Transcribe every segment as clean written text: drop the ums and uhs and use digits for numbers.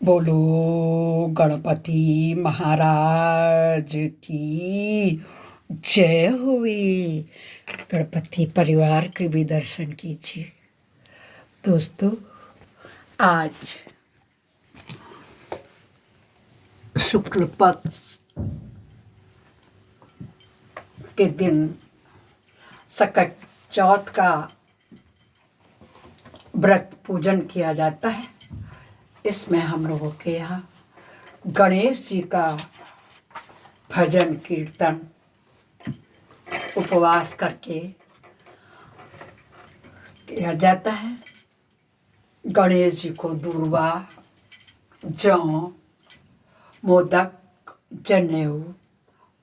बोलो गणपति महाराज की जय हुए। गणपति परिवार के भी दर्शन कीजिए। दोस्तों, आज शुक्ल पक्ष के दिन सकट चौथ का व्रत पूजन किया जाता है। इसमें हम लोगों के यहाँ गणेश जी का भजन कीर्तन उपवास करके किया जाता है। गणेश जी को दूर्वा, जौ, मोदक, जनेऊ,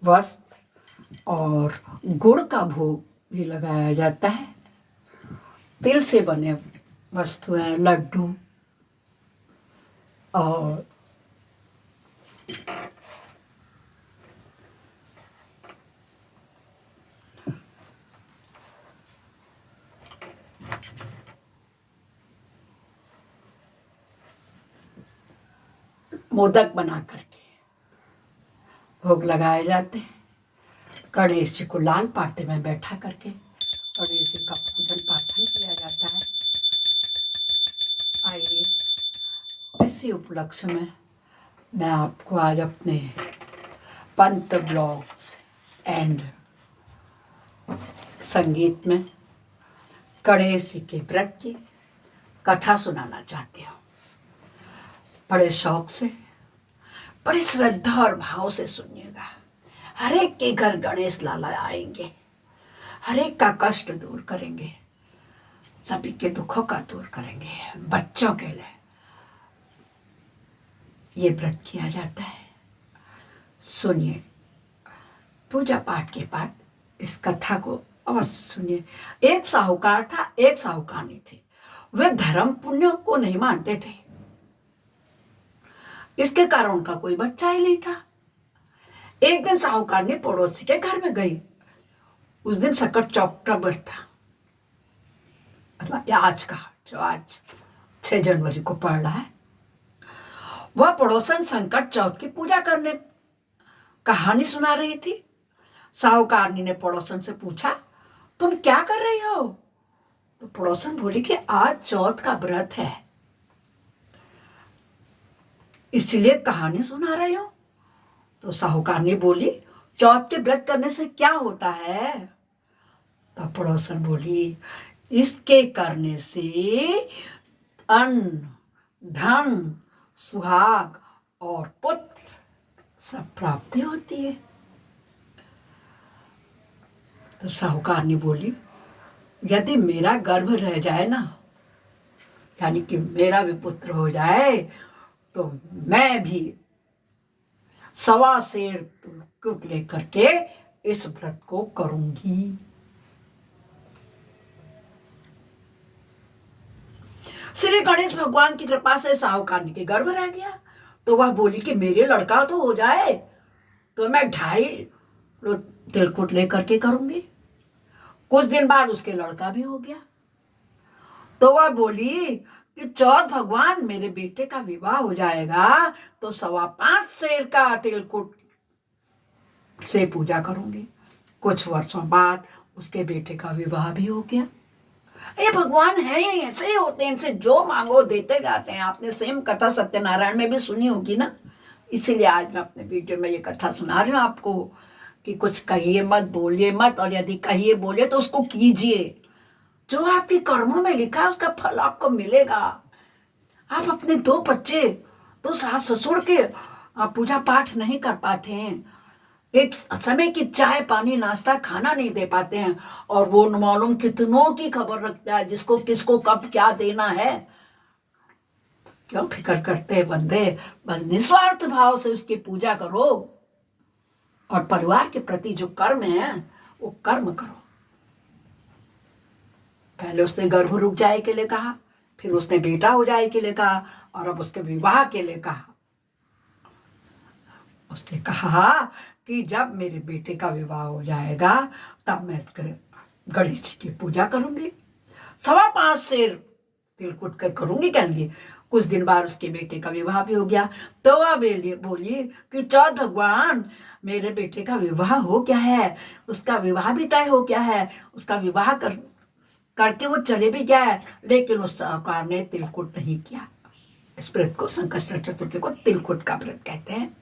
वस्त्र और गुड़ का भोग भी लगाया जाता है। तिल से बने वस्तुएं, लड्डू और मोदक बना करके भोग लगाए जाते हैं। गणेश जी को लाल पाटे में बैठा करके गणेश जी का पूजन पाठन किया जाता है। आइए, इसी उपलक्ष्य में मैं आपको आज अपने पंत ब्लॉग्स एंड संगीत में गणेश जी के व्रत की कथा सुनाना चाहती हूँ। बड़े शौक से, बड़ी श्रद्धा और भाव से सुनिएगा। हर एक के घर गणेश लाला आएंगे, हर एक का कष्ट दूर करेंगे, सभी के दुखों का दूर करेंगे। बच्चों के लिए ये व्रत किया जाता है। सुनिए, पूजा पाठ के बाद इस कथा को अवश्य सुनिए। एक साहूकार था, एक साहूकारनी थी। वे धर्म पुण्य को नहीं मानते थे। इसके कारण उनका कोई बच्चा ही नहीं था। एक दिन साहूकारनी पड़ोसी के घर में गई। उस दिन सकट चौथ का व्रत था, मतलब आज का, जो आज 6 जनवरी को पड़ रहा है। वह पड़ोसन संकट चौथ की पूजा करने कहानी सुना रही थी। साहूकारनी ने पड़ोसन से पूछा, तुम क्या कर रही हो? तो पड़ोसन बोली कि आज चौथ का व्रत है, इसलिए कहानी सुना रही हो। तो साहूकारनी बोली, चौथ के व्रत करने से क्या होता है? तो पड़ोसन बोली, इसके करने से अन्न, धन, सुहाग और पुत्र सब प्राप्ति होती है। तो साहूकारनी बोली, यदि मेरा गर्भ रह जाए ना, यानी कि मेरा भी पुत्र हो जाए, तो मैं भी 1.25 सेर तिलकुट लेकर के इस व्रत को करूंगी। श्री गणेश भगवान की कृपा से साहूकारनी के गर्भ रह गया। तो वह बोली कि मेरे लड़का तो हो जाए तो मैं 2.5 तिलकुट लेकर के करूंगी। कुछ दिन बाद उसके लड़का भी हो गया। तो वह बोली कि चौथ भगवान मेरे बेटे का विवाह हो जाएगा तो 5.25 सेर का तिलकुट से पूजा करूंगी। कुछ वर्षों बाद उसके बेटे का विवाह भी हो गया। ये भगवान है, ये ऐसे ही होते हैं, इनसे जो मांगो देते जाते हैं। आपने सेम कथा सत्यनारायण में भी सुनी होगी ना। इसीलिए आज मैं अपने वीडियो में ये कथा सुना रही हूँ आपको कि कुछ कहिए मत, बोलिए मत, और यदि कहिए बोलिए तो उसको कीजिए। जो आपके कर्मों में लिखा है उसका फल आपको मिलेगा। आप अपने 2 बच्चे, 2 सास ससुर के पूजा पाठ नहीं कर पाते हैं, एक समय की चाय पानी नाश्ता खाना नहीं दे पाते हैं, और वो मालूम कितनों की खबर रखता है जिसको किसको कब क्या देना है। क्यों फिक्र करते हैं बंदे? बस निस्वार्थ भाव से उसकी पूजा करो और परिवार के प्रति जो कर्म है वो कर्म करो। पहले उसने गर्भ रुक जाए के लिए कहा, फिर उसने बेटा हो जाए के लिए कहा, और अब उसके विवाह के लिए कहा। उसने कहा कि जब मेरे बेटे का विवाह हो जाएगा तब मैं गणेश जी की पूजा करूंगी, 5.25 सेर तिलकुट कर करूंगी। कहेंगे कुछ दिन बाद उसके बेटे का विवाह भी हो गया। तो वह बोली कि चौथ भगवान, मेरे बेटे का विवाह हो गया है, उसका विवाह भी तय हो गया है, उसका विवाह करके वो चले भी गया है, लेकिन उस साहूकार ने तिलकुट नहीं किया। इस व्रत को, संकष्टी चतुर्थी को तिलकुट का व्रत कहते हैं।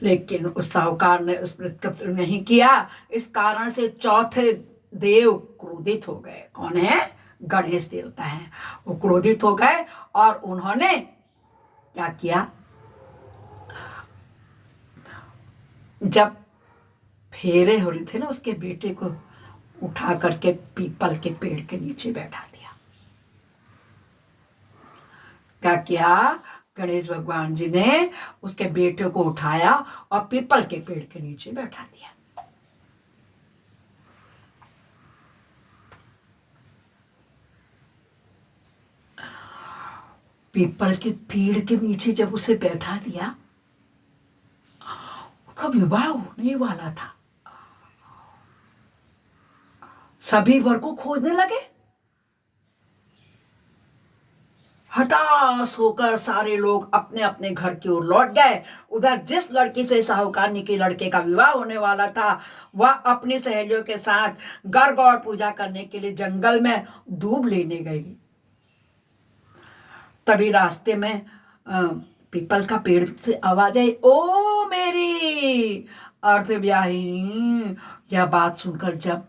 लेकिन उस साहूकार ने उस व्रत का व्रत नहीं किया। इस कारण से चौथे देव क्रोधित हो गए। कौन है? गणेश देवता है। वो क्रोधित हो गए और उन्होंने क्या किया, जब फेरे हो रहे थे ना, उसके बेटे को उठा करके पीपल के पेड़ के नीचे बैठा दिया। क्या किया? गणेश भगवान जी ने उसके बेटे को उठाया और पीपल के पेड़ के नीचे बैठा दिया। पीपल के पेड़ के नीचे जब उसे बैठा दिया, उसका विवाह होने वाला था। सभी वर को खोजने लगे। हताश होकर सारे लोग अपने अपने घर की ओर लौट गए। उधर जिस लड़की से साहूकारनी के लड़के का विवाह होने वाला था, वह अपनी सहेलियों के साथ गर्ग और पूजा करने के लिए जंगल में दूब लेने गई। तभी रास्ते में पीपल का पेड़ से आवाज आई, ओ मेरी अर्धव्याहिनी। यह बात सुनकर जब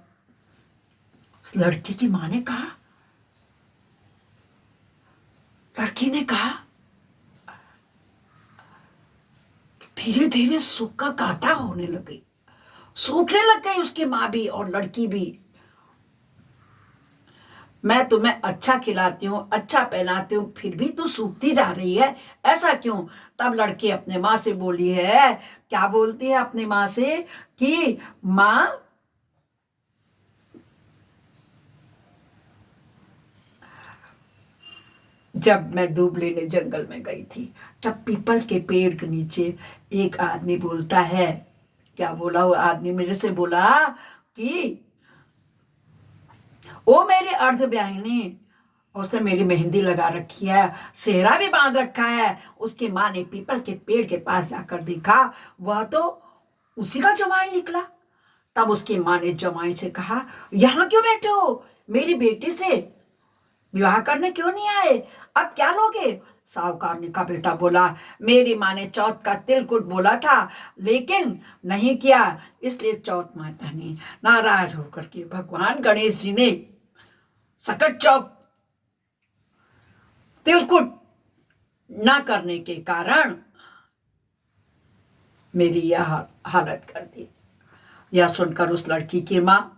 उस लड़की की माँ ने कहा, लड़की ने कहा, धीरे धीरे सुख का कांटा होने लग गई, सूखने लग गई उसकी माँ भी और लड़की भी। मैं तुम्हें अच्छा खिलाती हूँ, अच्छा पहनाती हूँ, फिर भी तू सूखती जा रही है, ऐसा क्यों? तब लड़की अपने माँ से बोली है, क्या बोलती है अपनी माँ से कि माँ, जब मैं दूब लेने जंगल में गई थी, तब पीपल के पेड़ के नीचे एक आदमी बोलता है। क्या बोला वो आदमी? मेरे से बोला कि ओ मेरी अर्धव्याहिनी, उसने मेरी मेहंदी लगा रखी है, सेहरा भी बांध रखा है। उसकी माँ ने पीपल के पेड़ के पास जाकर देखा, वह तो उसी का जमाई निकला। तब उसकी माँ ने जमाई से कहा, यहाँ क्यों बैठे हो? मेरी बेटी से विवाह करने क्यों नहीं आए? अब क्या लोगे? साहूकारनी का बेटा बोला, मेरी माँ ने चौथ का तिलकुट बोला था, लेकिन नहीं किया, इसलिए चौथ माता ने नाराज होकर के भगवान गणेश जी ने सकट चौथ तिलकुट ना करने के कारण मेरी यह हालत कर दी। यह सुनकर उस लड़की की माँ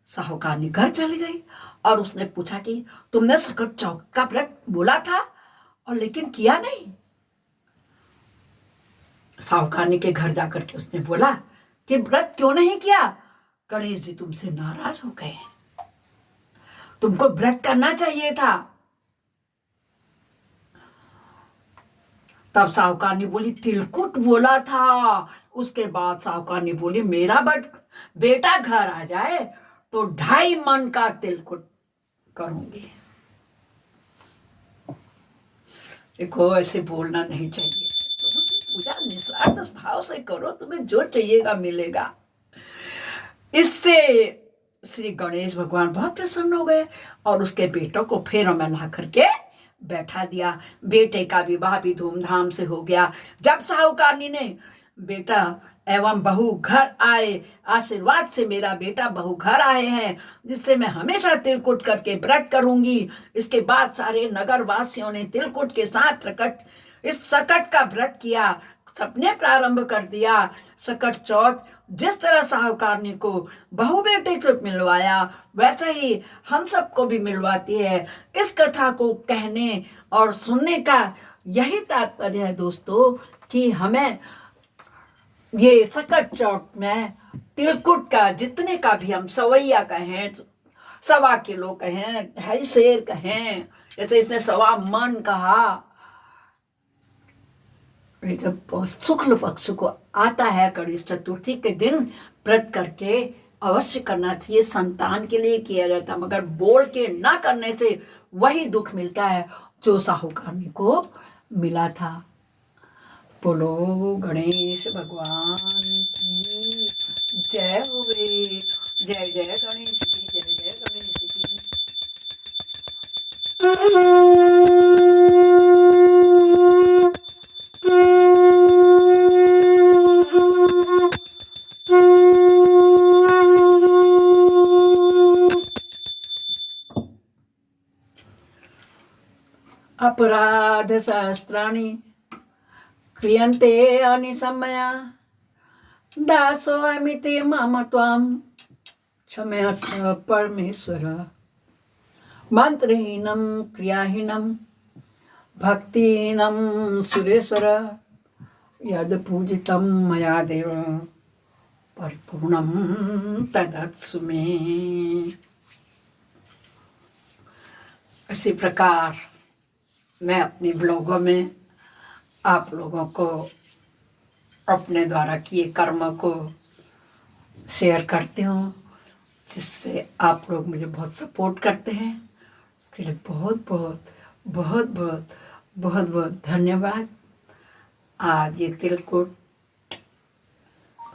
साहूकारनी घर चली गई और उसने पूछा कि तुमने सकट चौथ का व्रत बोला था और लेकिन किया नहीं। साहूकारनी के घर जाकर के उसने बोला कि व्रत क्यों नहीं किया? गणेश जी तुमसे नाराज हो गए, तुमको व्रत करना चाहिए था। तब साहूकारनी बोली, तिलकुट बोला था। उसके बाद साहूकारनी बोली, मेरा बेटा घर आ जाए तो 2.5 मन का तिलकुट करूंगी। देखो, ऐसे बोलना नहीं चाहिए। तुम पूजा निस्वार्थ भाव से करो, तुम्हें जो चाहिएगा मिलेगा। इससे श्री गणेश भगवान बहुत प्रसन्न हो गए और उसके बेटों को फेरों में ला करके बैठा दिया। बेटे का विवाह भी धूमधाम से हो गया। जब साहूकारनी ने बेटा एवं बहू घर आए, आशीर्वाद से मेरा बेटा बहू घर आए हैं, जिससे मैं हमेशा तिलकुट करके व्रत करूंगी। इसके बाद सारे नगर वासियों ने तिलकुट के साथ इस सकट का व्रत किया, सबने प्रारंभ कर दिया। सकट चौथ जिस तरह साहूकारनी को बहू बेटे से मिलवाया, वैसा ही हम सबको भी मिलवाती है। इस कथा को कहने और सुनने का यही तात्पर्य है दोस्तों, कि हमें ये सकट चौथ में तिलकुट का जितने का भी हम सवैया कहें, 1.25 किलो कहें, 2.5 सेर कहें, जैसे इसने 1.25 मन कहा, जब शुक्ल पक्ष को आता है गणेश चतुर्थी के दिन व्रत करके अवश्य करना चाहिए, संतान के लिए किया जाता है, मगर बोल के ना करने से वही दुख मिलता है जो साहूकारनी को मिला था। बोलो गणेश भगवान की जय होवे। जय जय गणेश की, जय जय गणेश की। अपराध सहस्राणि क्रियन्ते अनिशमया दासोऽमि ते मम त्वां क्षमस्व परमेश्वर। मंत्रहीनं क्रियाहीनं भक्तिहीनं सुरेश्वर यद् पूजितं मया देव परिपूर्णं तदत्सु मे। इसी प्रकार मैं अपने ब्लॉगों में आप लोगों को अपने द्वारा किए कर्म को शेयर करती हूँ, जिससे आप लोग मुझे बहुत सपोर्ट करते हैं। उसके लिए बहुत बहुत बहुत बहुत बहुत बहुत धन्यवाद। आज ये तिलकुट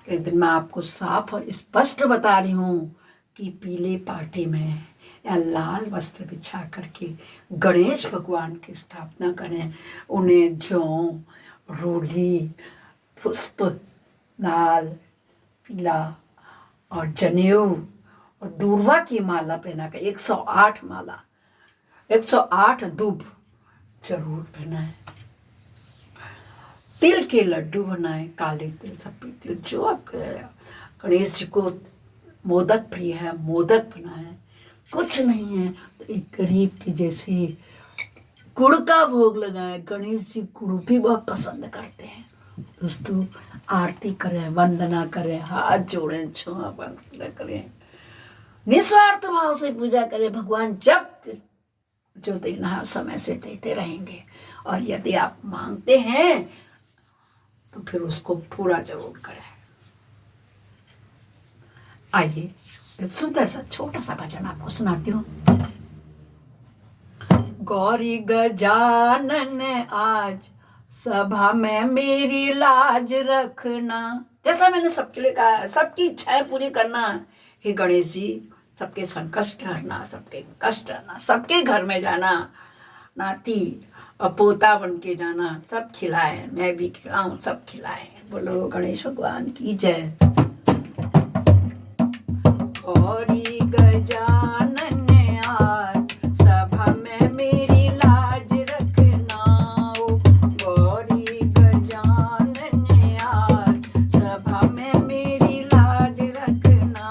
के दिन मैं आपको साफ और स्पष्ट बता रही हूँ कि पीले पाटे में या लाल वस्त्र बिछा करके गणेश भगवान की स्थापना करें। उन्हें जौ, रोली, पुष्प, नाल, पीला और जनेऊ और दूर्वा की माला पहना कर 108 माला, 108 दूब जरूर पहनाएं। तिल के लड्डू बनाएं, काले तिल, सफेद तिल, जो आपके गणेश जी को मोदक प्रिय है, मोदक बनाएं। कुछ नहीं है तो एक गरीब की जैसे गुड़ का भोग लगाएं। गणेश जी गुड़ भी बहुत पसंद करते हैं। दोस्तों आरती करें, वंदना करें, हाथ जोड़ें, छुआ वंदना करें, निस्वार्थ भाव से पूजा करें। भगवान जब जो देना है समय से देते रहेंगे, और यदि आप मांगते हैं तो फिर उसको पूरा जरूर करें। आइए एक सुंदर सा छोटा सा भजन आपको सुनाती हूँ। गौरी गजानन आज सभा में मेरी लाज रखना। जैसा मैंने सबके लिए कहा है, सबकी इच्छाएं पूरी करना। हे गणेश जी, सबके संकष्ट हरना, सबके कष्ट हरना, सबके घर में जाना, नाती और पोता बन के जाना, सब खिलाए, मैं भी खिलाऊं, सब खिलाए। बोलो गणेश भगवान की जय। गौरी गजानन आज सभा में मेरी लाज रखना। गौरी गजानन आज सभा में मेरी लाज रखना।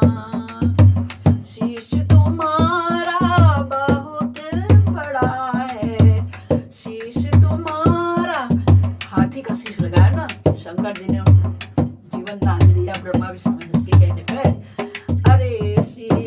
शीश तुम्हारा बहुत बड़ा है, शीश तुम्हारा। हाथी का शीश लगाया ना शंकर जी ने जीवन दान दिया ब्रह्मा विष्णु महेश के कहने पे। अरे शीश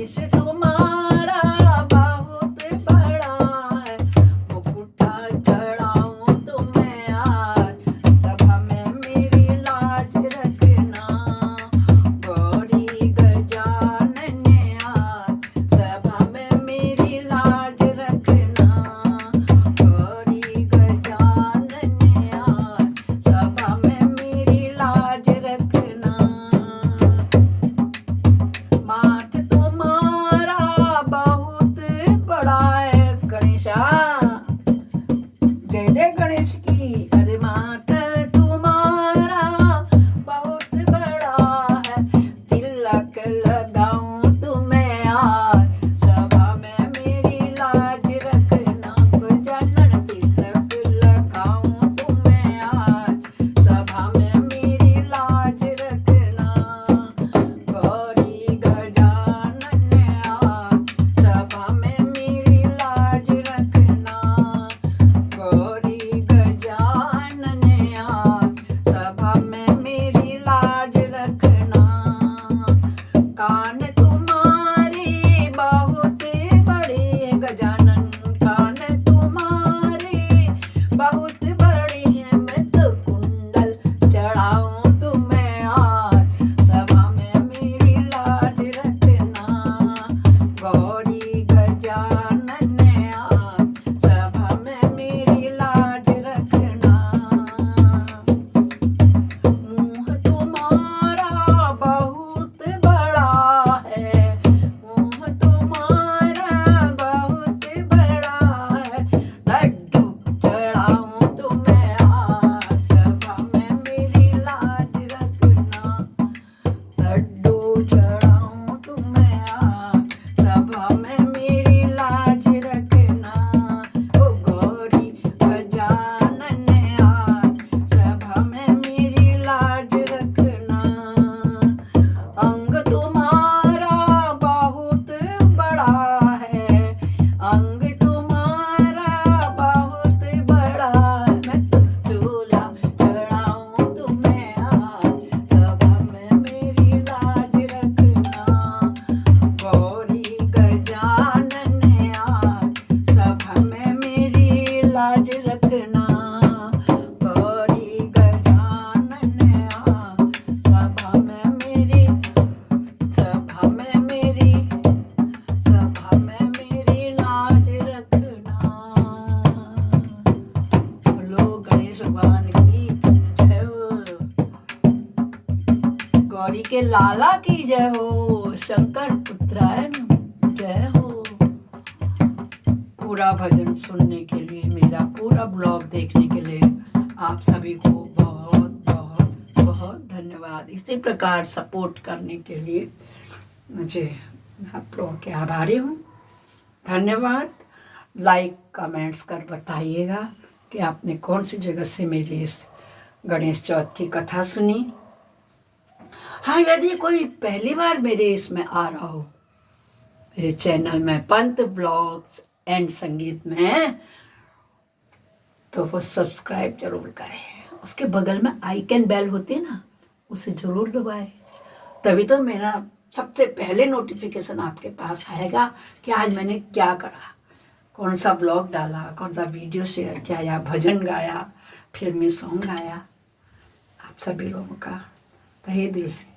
हरि के लाला की जय हो, शंकर पुत्रायन जय हो। पूरा भजन सुनने के लिए, मेरा पूरा ब्लॉग देखने के लिए आप सभी को बहुत बहुत बहुत धन्यवाद। इसी प्रकार सपोर्ट करने के लिए मुझे आप लोगों के आभारी हूँ। धन्यवाद। लाइक कमेंट्स कर बताइएगा कि आपने कौन सी जगह से मेरी इस गणेश चौथ की कथा सुनी। हाँ, यदि कोई पहली बार मेरे इसमें आ रहा हो, मेरे चैनल में पंत ब्लॉग्स एंड संगीत में, तो वो सब्सक्राइब जरूर करें। उसके बगल में आइकन बेल होती है ना, उसे जरूर दबाएं, तभी तो मेरा सबसे पहले नोटिफिकेशन आपके पास आएगा कि आज मैंने क्या करा, कौन सा ब्लॉग डाला, कौन सा वीडियो शेयर किया या भजन गाया, फिल्मी सॉन्ग गाया। आप सभी लोगों का तहे दिल से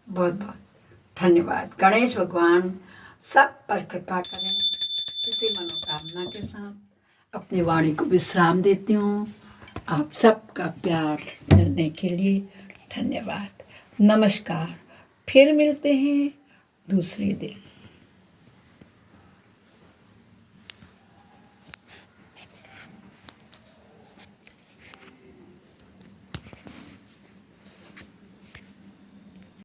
बहुत बहुत धन्यवाद। गणेश भगवान सब पर कृपा करें। इसी मनोकामना के साथ अपनी वाणी को विश्राम देती हूँ। आप सबका प्यार मिलने के लिए धन्यवाद। नमस्कार। फिर मिलते हैं दूसरे दिन।